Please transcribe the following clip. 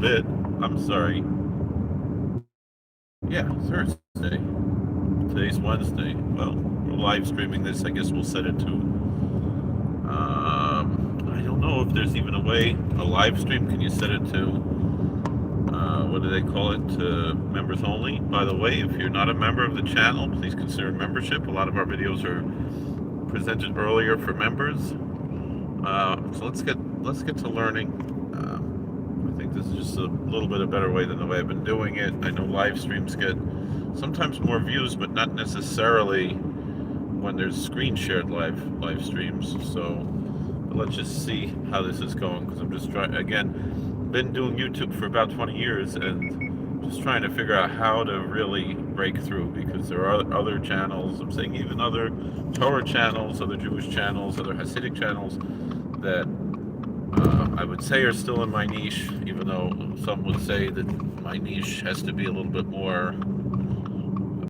bit. I'm sorry. Yeah, Thursday. Today's Wednesday. Well, we're live streaming this. I guess we'll set it to. I don't know if there's even a way. A live stream, can you set it to? What do they call it? To members only. By the way, if you're not a member of the channel, please consider membership. A lot of our videos are presented earlier for members. So let's get to learning. I think this is just a little bit a better way than the way I've been doing it. I know live streams get sometimes more views, but not necessarily when there's screen shared live streams. So but let's just see how this is going, because I'm just trying, again, been doing YouTube for about 20 years and just trying to figure out how to really break through, because there are other channels, I'm saying even other Torah channels, other Jewish channels, other Hasidic channels that I would say are still in my niche, even though some would say that my niche has to be a little bit more